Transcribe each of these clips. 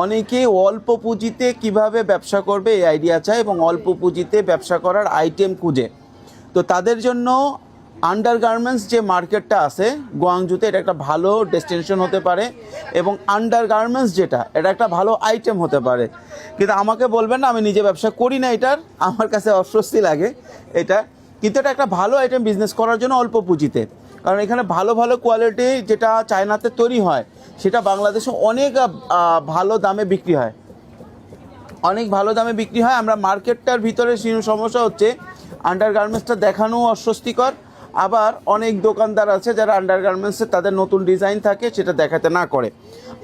অনেকেই অল্প পুঁজিতে কিভাবে ব্যবসা করবে এই আইডিয়া চায় এবং অল্প পুঁজিতে ব্যবসা করার আইটেম খুঁজে। তো তাদের জন্য আন্ডারগার্মেন্টস যে মার্কেটটা আছে গোয়াংজুতে, এটা একটা ভালো ডেস্টিনেশন হতে পারে এবং আন্ডারগার্মেন্টস যেটা এটা একটা ভালো আইটেম হতে পারে। কিন্তু আমাকে বলবেন না, আমি নিজে ব্যবসা করি না, এটার আমার কাছে অস্বস্তি লাগে এটা, কিন্তু এটা একটা ভালো আইটেম বিজনেস করার জন্য অল্প পুঁজিতে। কারণ এখানে ভালো ভালো কোয়ালিটি যেটা চায়নাতে তৈরি হয় সেটা বাংলাদেশে অনেক ভালো দামে বিক্রি হয়, অনেক ভালো দামে বিক্রি হয়। আমরা মার্কেটটার ভিতরে সমস্যা হচ্ছে আন্ডারগার্মেন্টসটা দেখানো অস্বস্তিকর, আবার অনেক দোকানদার আছে যারা আন্ডারগার্মেন্টসে তাদের নতুন ডিজাইন থাকে সেটা দেখাতে না করে।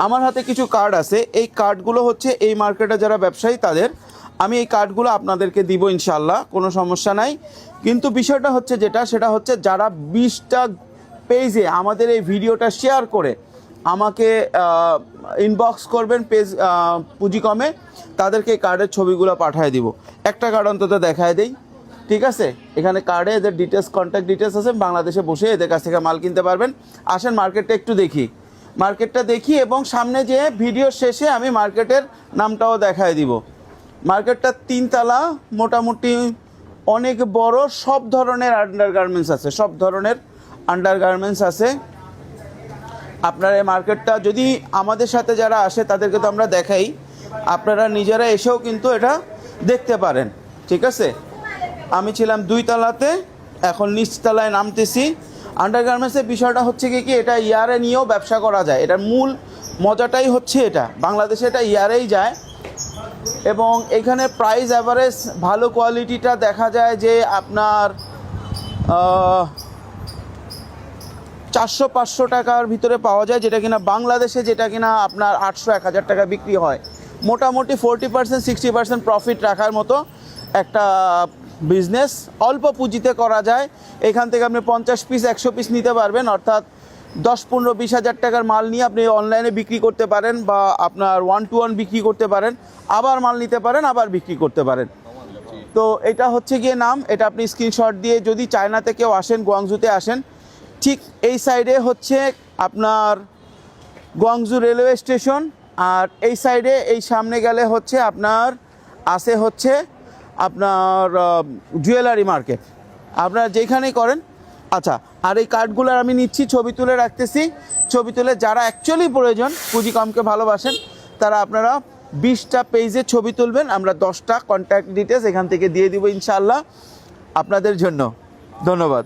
আমার হাতে কিছু কার্ড আছে, এই কার্ডগুলো হচ্ছে এই মার্কেটে যারা ব্যবসায়ী তাদের, আমি এই কার্ডগুলো আপনাদেরকে দিব ইনশাল্লাহ, কোনো সমস্যা নাই। কিন্তু বিষয়টা হচ্ছে যেটা, সেটা হচ্ছে যারা 20টা পেজে আমাদের এই ভিডিওটা শেয়ার করে আমাকে ইনবক্স করবেন পেজ পুঁজি কমে, তাদেরকে এই কার্ডের ছবিগুলো পাঠিয়ে দিব। একটা কার্ড অন্তত দেখায় দেই, ঠিক আছে? এখানে কার্ডে এদের ডিটেলস, কন্ট্যাক্ট ডিটেলস আছে, বাংলাদেশে বসে এদের কাছ থেকে মাল কিনতে পারবেন। আসেন মার্কেটটা একটু দেখি, মার্কেটটা দেখি এবং সামনে যে ভিডিও শেষে আমি মার্কেটের নামটাও দেখায় দিব। মার্কেটটা 3 তলা, মোটামুটি অনেক বড়, সব ধরনের আন্ডারগার্মেন্টস আছে, সব ধরনের আন্ডারগার্মেন্টস আছে। আপনার এই মার্কেটটা যদি আমাদের সাথে যারা আসে তাদেরকে তো আমরা দেখাই, আপনারা নিজেরা এসেও কিন্তু এটা দেখতে পারেন, ঠিক আছে? আমি ছিলাম 2 তলাতে, এখন নিচতলায় নামতেছি। আন্ডারগার্মেন্টসের বিষয়টা হচ্ছে কি এটা ইয়ারে নিয়েও ব্যবসা করা যায়, এটার মূল মজাটাই হচ্ছে এটা, বাংলাদেশে এটা ইয়ারেই যায় এবং এখানে প্রাইস অ্যাভারেজ ভালো কোয়ালিটিটা দেখা যায় যে আপনার 400-500 টাকার ভিতরে পাওয়া যায়, যেটা কিনা বাংলাদেশে যেটা কিনা আপনার 800-1000 টাকা বিক্রি হয়। মোটামুটি 40%-60% প্রফিট রাখার মতো একটা বিজনেস, অল্প পুঁজিতে করা যায়। এখান থেকে আপনি 50 পিস 100 পিস নিতে পারবেন, অর্থাৎ 10-15-20 হাজার টাকার মাল নিয়ে আপনি অনলাইনে বিক্রি করতে পারেন বা আপনার 1-to-1 বিক্রি করতে পারেন, আবার মাল নিতে পারেন, আবার বিক্রি করতে পারেন। তো এটা হচ্ছে গিয়ে নাম, এটা আপনি স্ক্রিনশট দিয়ে যদি চায়নাতে কেউ আসেন, গোয়াংজুতে আসেন, ঠিক এই সাইডে হচ্ছে আপনার গোয়াংজু রেলওয়ে স্টেশন, আর এই সাইডে এই সামনে গেলে হচ্ছে আপনার আছে হচ্ছে আপনার জুয়েলারি মার্কেট, আপনারা যেখানেই করেন। আচ্ছা, আর এই কার্ডগুলোর আমি নিচ্ছি, ছবি তুলে রাখতেছি, ছবি তুলে যারা অ্যাকচুয়ালি প্রয়োজন পুঁজি কমকে ভালোবাসেন তারা আপনারা 20টা পেজে ছবি তুলবেন, আমরা 10টা কন্ট্যাক্ট ডিটেলস এখান থেকে দিয়ে দিব ইনশাআল্লাহ আপনাদের জন্য। ধন্যবাদ।